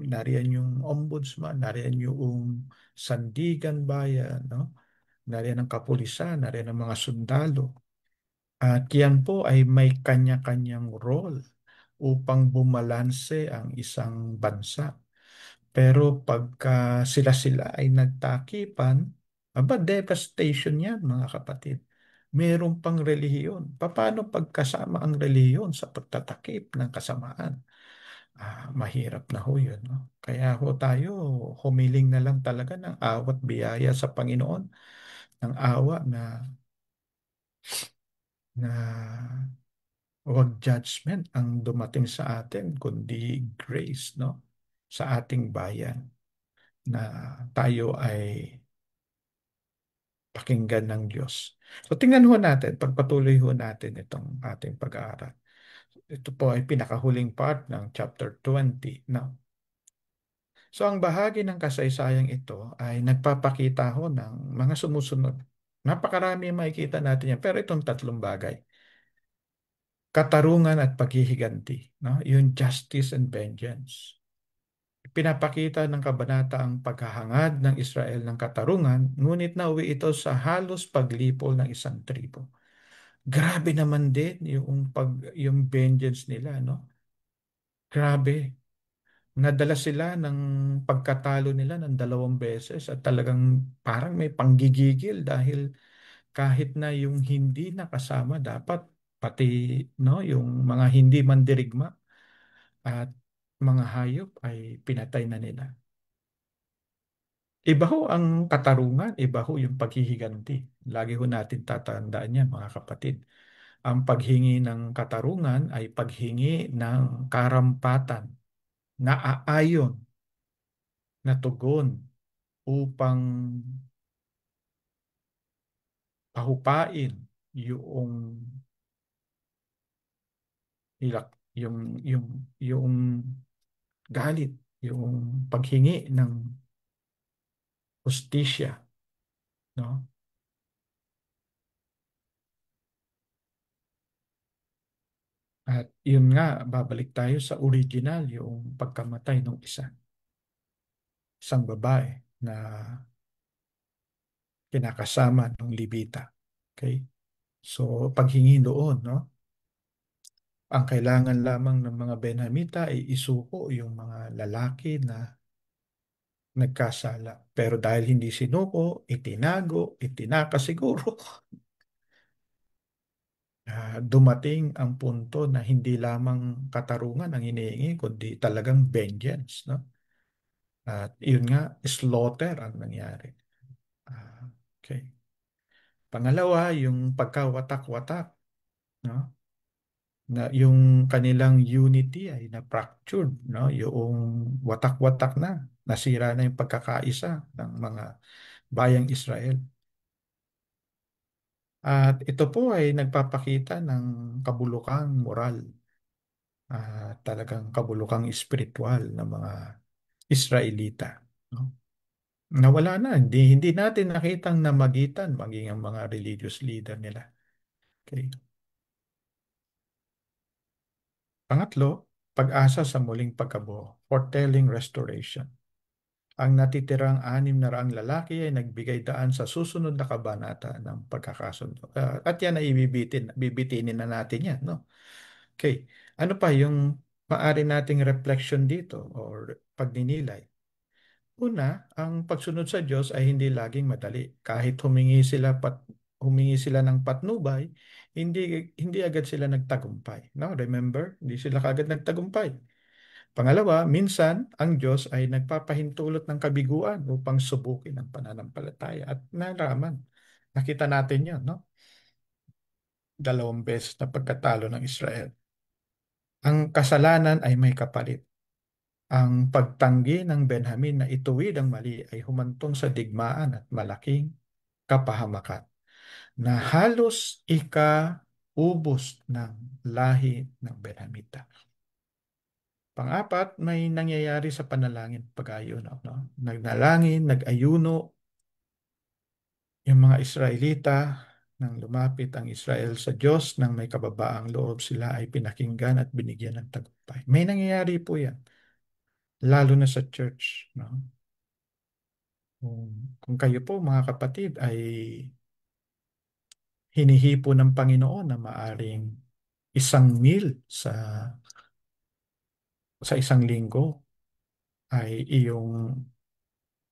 nariyan yung Ombudsman, nariyan yung Sandigan Bayan, no? Nariyan ang kapulisan, nariyan ang mga sundalo. At yan po ay may kanya-kanyang role upang bumalanse ang isang bansa. Pero pagka sila-sila ay nagtakipan, aba, devastation yan, mga kapatid. Meron pang relihiyon. Paano pagkasama ang relihiyon sa pagtatakip ng kasamaan? Mahirap na ho yun, no? Kaya ho tayo, humiling na lang talaga ng awat biyaya sa Panginoon, ng awa na huwag judgment ang dumating sa atin, kundi grace, no? Sa ating bayan na tayo ay pakinggan ng Diyos. So tingnan ho natin, pagpatuloy ho natin itong ating pag-aaral. Ito po ay pinakahuling part ng chapter 20. Now, so ang bahagi ng kasaysayang ito ay nagpapakita ho ng mga sumusunod. Napakarami ang makikita natin yan, pero itong tatlong bagay. Katarungan at paghihiganti, no? Yung justice and vengeance. Pinapakita ng kabanata ang paghahangad ng Israel ng katarungan, ngunit nauwi ito sa halos paglipol ng isang tribo. Grabe naman din yung vengeance nila, no? Grabe. Nadala sila ng pagkatalo nila ng 2 beses at talagang parang may panggigigil dahil kahit na yung hindi nakasama dapat pati no yung mga hindi mandirigma at mga hayop ay pinatay na nila. Iba ho ang katarungan, iba ho yung paghihiganti. Lagi ho natin tatandaan yan, mga kapatid. Ang paghingi ng katarungan ay paghingi ng karampatan na aayon na tugon upang pahupain yung hilak, yung galit, yung paghingi ng hustisya, no? At yun nga, babalik tayo sa original, yung pagkamatay ng isang babae na kinakasama ng Libita. Okay? So, paghingi doon, no? Ang kailangan lamang ng mga Benhamita ay isuko yung mga lalaki na nagkasala. Pero dahil hindi sinuko, itinago, itinaka siguro, dumating ang punto na hindi lamang katarungan ang hinihingi, kundi talagang vengeance, no? At yun nga, slaughter ang nangyari. Okay. Pangalawa, yung pagkawatak-watak, no? Na yung kanilang unity ay na-fractured, no? Yung watak-watak na, nasira na yung pagkakaisa ng mga bayang Israel. At ito po ay nagpapakita ng kabulukang moral, talagang kabulukang espiritual ng mga Israelita. No? Nawala na, hindi natin nakitang namagitan maging ang mga religious leader nila. Okay. Pangatlo, pag-asa sa muling pagkabuo, foretelling restoration. Ang natitirang 600 lalaki ay nagbigay daan sa susunod na kabanata ng pagkakasundo. At yan ay bibitinin na natin yan, no? Okay. Ano pa yung maaari nating reflection dito or pagninilay? Una, ang pagsunod sa Diyos ay hindi laging madali. Kahit humingi sila ng patnubay, hindi hindi agad sila nagtagumpay. No, remember? Hindi sila kaagad nagtagumpay. Pangalawa, minsan ang Diyos ay nagpapahintulot ng kabiguan upang subukin ang pananampalataya at naraman. Nakita natin 'yon, no? 2 beses na pagkatalo ng Israel. Ang kasalanan ay may kapalit. Ang pagtanggi ng Benjamin na ituwid ang mali ay humantong sa digmaan at malaking kapahamakan na halos ika-ubos ng lahi ng Benjamita. Pang-apat, may nangyayari sa panalangin pag-ayuno. No? Nagnalangin, nag-ayuno yung mga Israelita Nang lumapit ang Israel sa Diyos, nang may kababaang loob sila ay pinakinggan at binigyan ng tagumpay. May nangyayari po yan, lalo na sa church. No? Kung kayo po, mga kapatid, ay hinihipo ng Panginoon na maaring isang meal sa isang linggo ay iyong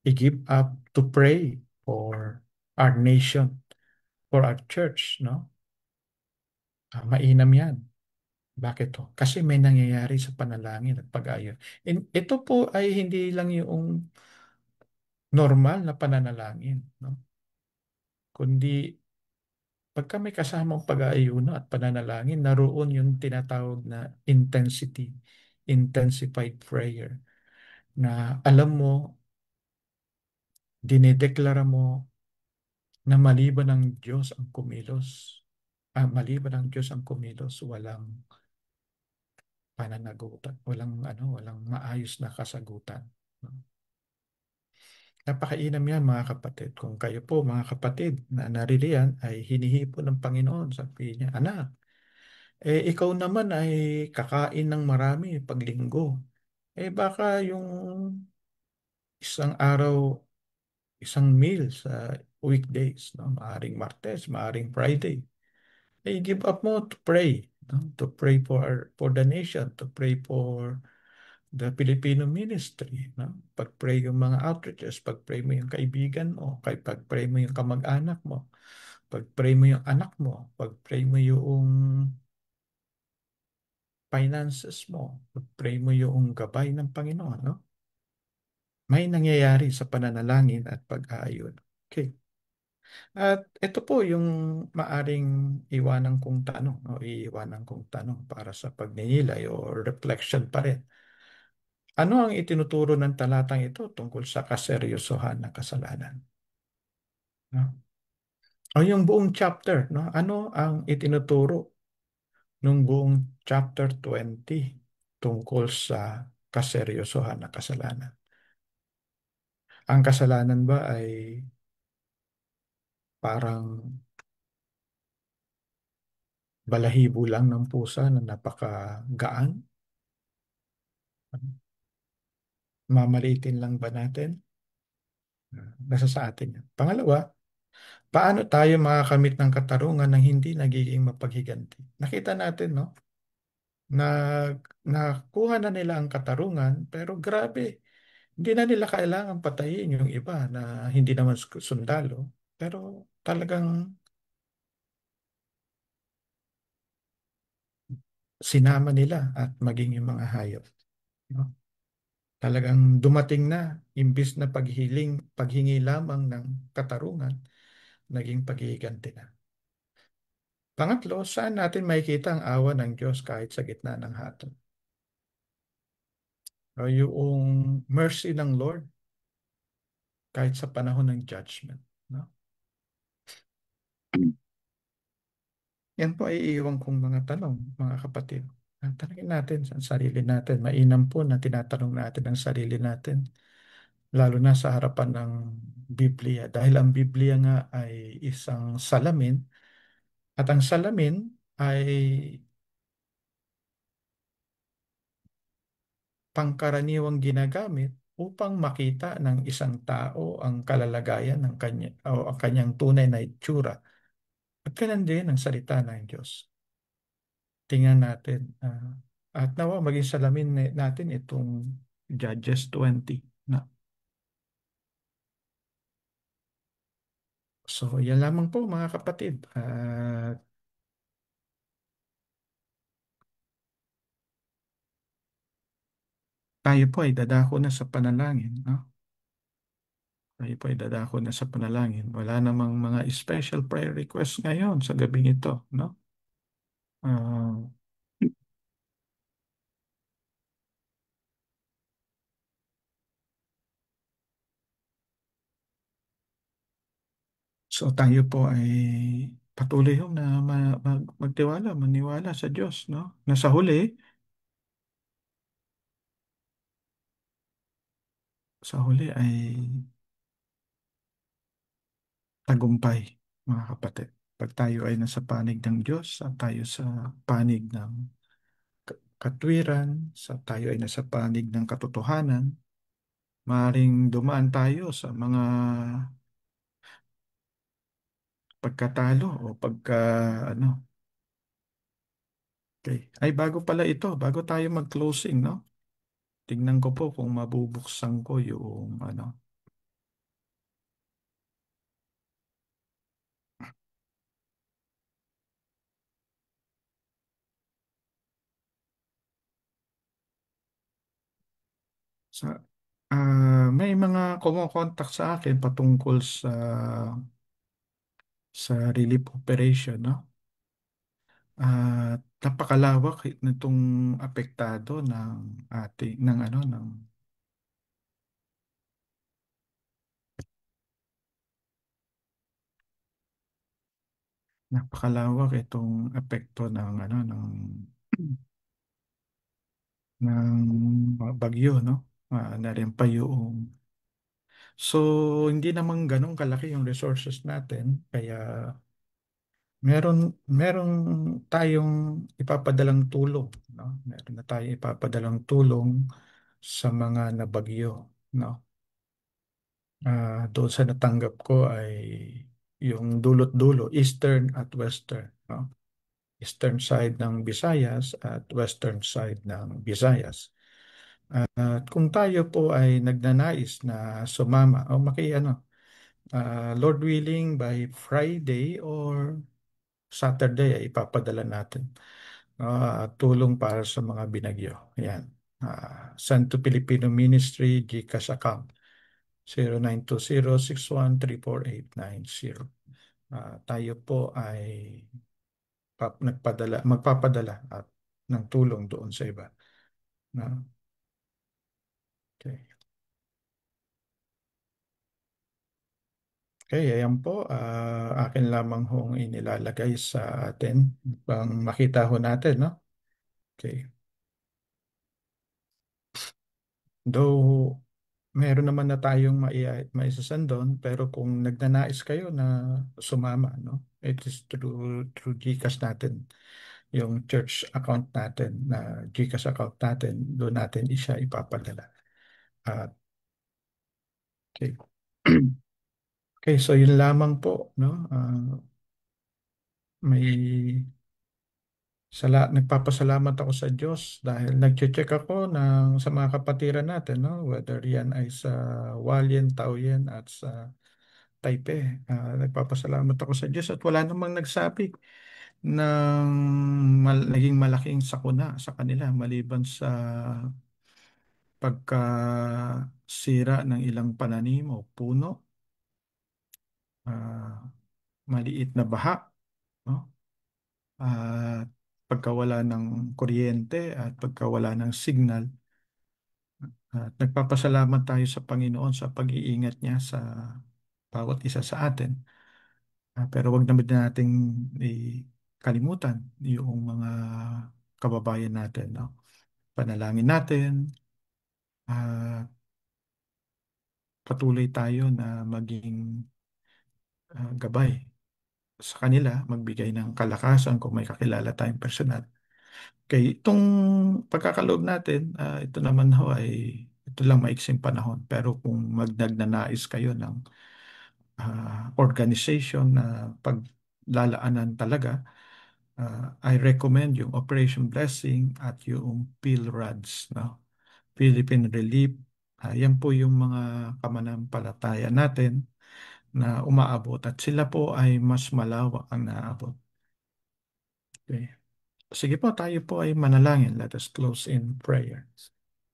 i-give up to pray for our nation, for our church, no? Mainam yan. Bakit to? Kasi may nangyayari sa panalangin at pag-ayon. Ito po ay hindi lang yung normal na pananalangin, no? Kundi pagka may kasamang pag-aayuno at pananalangin, naroon yung tinatawag na intensity, intensified prayer, na alam mo, dinedeklara mo na maliban ng Diyos ang kumilos. Maliban ng Diyos ang kumilos, walang pananagutan, walang maayos na kasagutan. No? Napakainam yan mga kapatid. Kung kayo po mga kapatid na naririyan ay hinihipo ng Panginoon, sabi niya, anak, ikaw naman ay kakain ng marami pag linggo. Baka yung isang araw, isang meal sa weekdays, no? Maaring Martes, maaring Friday. Give up mo to pray, no? To pray for the nation, to pray for the Filipino ministry, no? Pag-pray yung mga outreaches, pag-pray mo yung kaibigan mo, pag-pray mo yung kamag-anak mo, pag-pray mo yung anak mo, pag-pray mo yung finances mo, pag-pray mo yung gabay ng Panginoon, no? May nangyayari sa pananalangin at pag-aayon. Okay. At ito po yung maaring iwanan kong tanong o iiwanan kong tanong para sa pagninilay o reflection pa rin. Ano ang itinuturo ng talatang ito tungkol sa kaseryosohan ng kasalanan? No? O yung buong chapter, no? Ano ang itinuturo ng buong chapter 20 tungkol sa kaseryosohan ng kasalanan? Ang kasalanan ba ay parang balahibo lang ng pusa na napakagaan? Mamaliitin lang ba natin? Nasa sa atin yan. Pangalawa, paano tayo makakamit ng katarungan ng hindi nagiging mapaghiganti? Nakita natin, no? Na nakuha na nila ang katarungan, pero grabe, hindi na nila kailangan patayin yung iba na hindi naman sundalo. Pero talagang sinama nila at maging yung mga hayop. No? Talagang dumating na, imbis na paghingi lamang ng katarungan, naging paghihiganti na. Pangatlo, saan natin makikita ang awa ng Diyos kahit sa gitna ng hatol? O yung mercy ng Lord kahit sa panahon ng judgment. No? Yan po ay iiwan kong mga tanong, mga kapatid. Tanungin natin sa sarili natin. Mainam po na tinatanong natin ang sarili natin, lalo na sa harapan ng Biblia. Dahil ang Biblia nga ay isang salamin, at ang salamin ay pangkaraniwang ginagamit upang makita ng isang tao ang kalalagayan ng kanya o ang kanyang tunay na itsura. At ganun din ang salita ng Diyos. Tingnan natin. At nawa maging salamin natin itong Judges 20. Na. So, yan lamang po mga kapatid. Tayo po ay dadako na sa panalangin. No? Tayo po ay dadako na sa panalangin. Wala namang mga special prayer request ngayon sa gabing ito. No? Ah, so tayo po ay patuloy ho na magtiwala, maniwala sa Diyos. No? Na sa huli ay tagumpay, mga kapatid. Pag tayo ay nasa panig ng Diyos at tayo sa panig ng katwiran, sa tayo ay nasa panig ng katotohanan, maaaring dumaan tayo sa mga pagkatalo o ano. Okay. Ay, bago pala ito, bago tayo mag-closing, no? Tingnan ko po kung mabubuksan ko yung ano. Sa, may mga kumokontak sa akin patungkol sa relief operation, no? Napakalawak nitong apektado ng ating ng ano ng napakalawak itong epekto ng ano ng bagyo, no? Narin pa yung so hindi naman ganun kalaki yung resources natin kaya meron meron tayong ipapadalang tulong, no? Meron na tayong ipapadalang tulong sa mga nabagyo, no? Doon sa natanggap ko ay yung dulot-dulo, eastern at western, no? Eastern side ng Visayas at western side ng Visayas. At kung tayo po ay nagnanais na sumama o Lord willing by Friday or Saturday ay ipapadala natin tulong para sa mga binagyo. Yan. Santo Filipino Ministry GCash account 0920-6134890. Tayo po ay magpapadala at ng tulong doon sa iba. No? Okay. Okay, ayan po. Akin lamang hong inilalagay sa atin pang makita ho natin, no? Okay. Though meron naman na tayong maisasend doon, pero kung nagnanais kayo na sumama, no? It is through GCash natin, yung church account natin, na GCash account natin, doon natin siya ipapadala. At okay. Okay, so yun lamang po, no? May nagpapasalamat ako sa Diyos dahil nagche-check ako sa mga kapatiran natin, no? Whether yan ay sa Hualien, Taoyuan at sa Taipei. Nagpapasalamat ako sa Diyos at wala namang nagsabi ng naging malaking sakuna sa kanila maliban sa pagkasira ng ilang pananim o puno, ah, maliit na baha, no? At pagkawala ng kuryente at pagkawala ng signal. At nagpapasalamat tayo sa Panginoon sa pag-iingat niya sa bawat isa sa atin. Pero wag naman nating kalimutan yung mga kababayan natin, no? Panalangin natin, at patuloy tayo na maging gabay sa kanila, magbigay ng kalakasan kung may kakilala tayong personal. Okay, itong pagkakaloob natin, ito naman ho ay ito lang maiksing panahon. Pero kung magnagnanais kayo ng organization na paglalaanan talaga, I recommend yung Operation Blessing at yung PhilRADS, no? Philippine Relief. Yan po yung mga kamanampalataya natin na umaabot at sila po ay mas malawak ang naaabot. Okay. Sige po, tayo po ay manalangin. Let us close in prayer.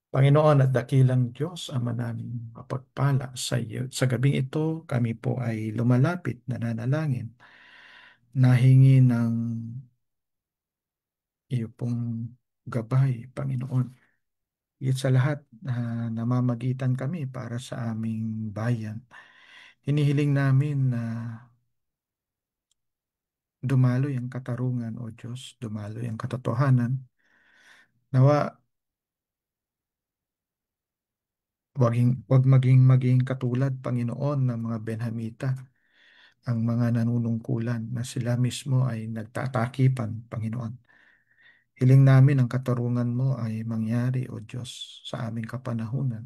Panginoon at dakilang Diyos, Ama namin mapagpala sa iyo. Sa gabing ito, kami po ay lumalapit, nananalangin, nahingi ng iyo pong gabay, Panginoon. Higit sa lahat, namamagitan kami para sa aming bayan. Hinihiling namin na dumaloy ang katarungan, O Diyos, dumaloy ang katotohanan. Nawa, wag maging katulad, Panginoon, ng mga Benhamita ang mga nanunungkulan na sila mismo ay nagtatakipan, Panginoon. Hiling namin ang katarungan mo ay mangyari, O Diyos, sa aming kapanahunan.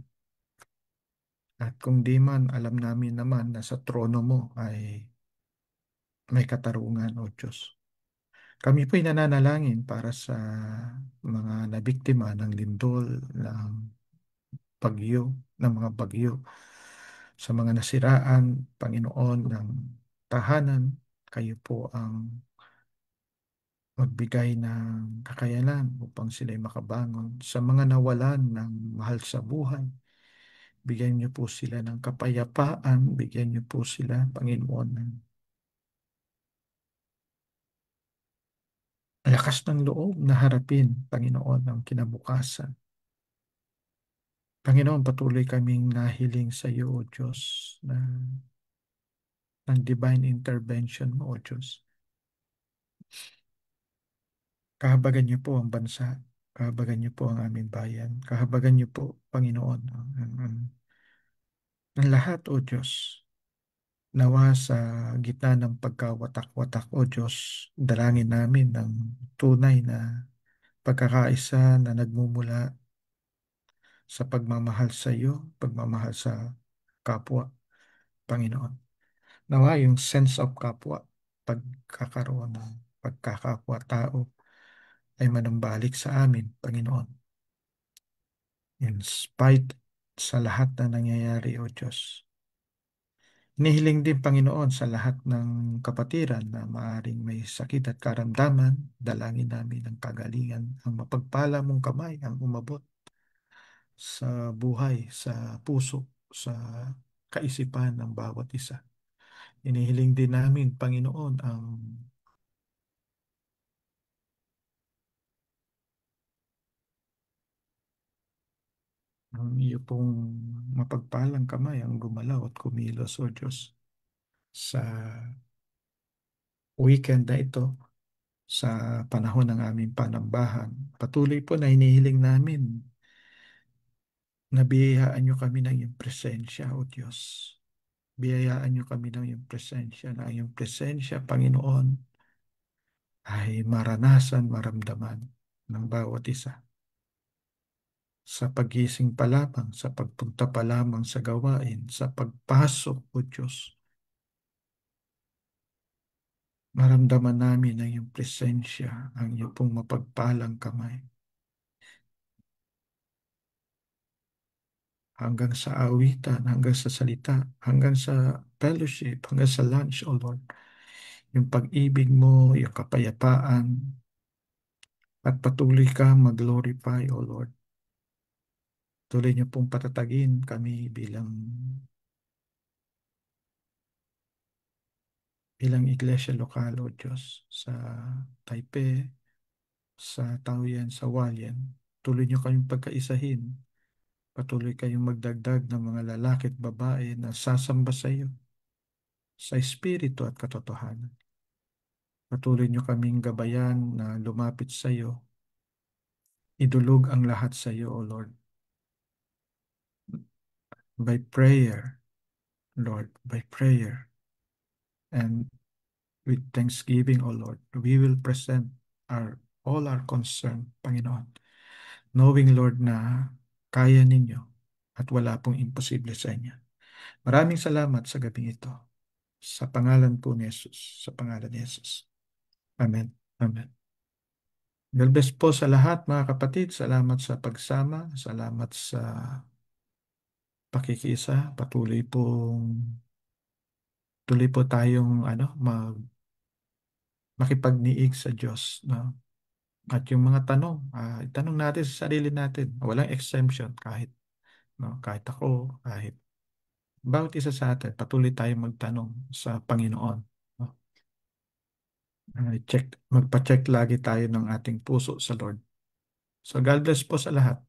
At kung di man, alam namin naman na sa trono mo ay may katarungan, O Diyos. Kami po'y nananalangin para sa mga nabiktima ng lindol, ng bagyo, ng mga bagyo, sa mga nasiraan, Panginoon, ng tahanan. Kayo po ang magbigay ng kakayanan upang sila'y makabangon. Sa mga nawalan ng mahal sa buhay, bigyan niyo po sila ng kapayapaan, bigyan niyo po sila, Panginoon, ng lakas ng loob na harapin, Panginoon, ang kinabukasan. Panginoon, patuloy kaming nahiling sa iyo, O Diyos, na ng divine intervention mo, O Diyos. Kahabagan niyo po ang bansa, kahabagan niyo po ang aming bayan, kahabagan niyo po, Panginoon, ang lahat, O Diyos. Nawa sa gitna ng pagkawatak-watak, O Diyos, dalangin namin ng tunay na pagkakaisa na nagmumula sa pagmamahal sa iyo, pagmamahal sa kapwa, Panginoon. Nawa yung sense of kapwa, pagkakaroon ng pagkakapwa-tao ay manumbalik sa amin, Panginoon. In spite sa lahat na nangyayari, O Diyos. Inihiling din, Panginoon, sa lahat ng kapatiran na maaring may sakit at karamdaman, dalangin namin ang kagalingan, ang mapagpala mong kamay, ang umabot sa buhay, sa puso, sa kaisipan ng bawat isa. Inihiling din namin, Panginoon, ang iyo pong mapagpalang kamay ang gumalaw at kumilos, O Diyos, sa weekend na ito, sa panahon ng aming panambahan. Patuloy po na hinihiling namin na biyayaan niyo kami ng iyong presensya, O Diyos. Biyayaan niyo kami ng iyong presensya, na iyong presensya, Panginoon, ay maranasan, maramdaman ng bawat isa. Sa pagising pa lamang, sa pagpunta pa lamang sa gawain, sa pagpasok, O Diyos, maramdaman namin ang iyong presensya, ang iyong pong mapagpalang kamay. Hanggang sa awitan, hanggang sa salita, hanggang sa fellowship, hanggang sa lunch, O Lord. Yung pag-ibig mo, yung kapayapaan, at patuloy kang mag-glorify, O Lord. Tuloy niyo pong patatagin kami bilang iglesia lokal, O Diyos, sa Taipei, sa Taoyuan, sa Hualien. Tuloy niyo kaming pagkaisahin. Patuloy kayong magdagdag ng mga lalaki at babae na sasamba sa iyo, sa espiritu at katotohanan. Patuloy niyo kaming gabayan na lumapit sa iyo. Idulog ang lahat sa iyo, O Lord. By prayer, Lord, by prayer. And with thanksgiving, O Lord, we will present all our concern, Panginoon. Knowing, Lord, na kaya ninyo at wala pong imposible sa inyo. Maraming salamat sa gabing ito. Sa pangalan po ni Jesus. Sa pangalan ni Jesus. Amen. Amen. God bless po sa lahat, mga kapatid. Salamat sa pagsama. Salamat sa pakikisa. Tuloy po tayong makipagniig sa Diyos, no? At yung mga tanong, itanong natin sa sarili natin. Walang exemption kahit, no, kahit ako, kahit bawat isa sa atin, patuloy tayong magtanong sa Panginoon, no? Magpa-check lagi tayo ng ating puso sa Lord. So God bless po sa lahat.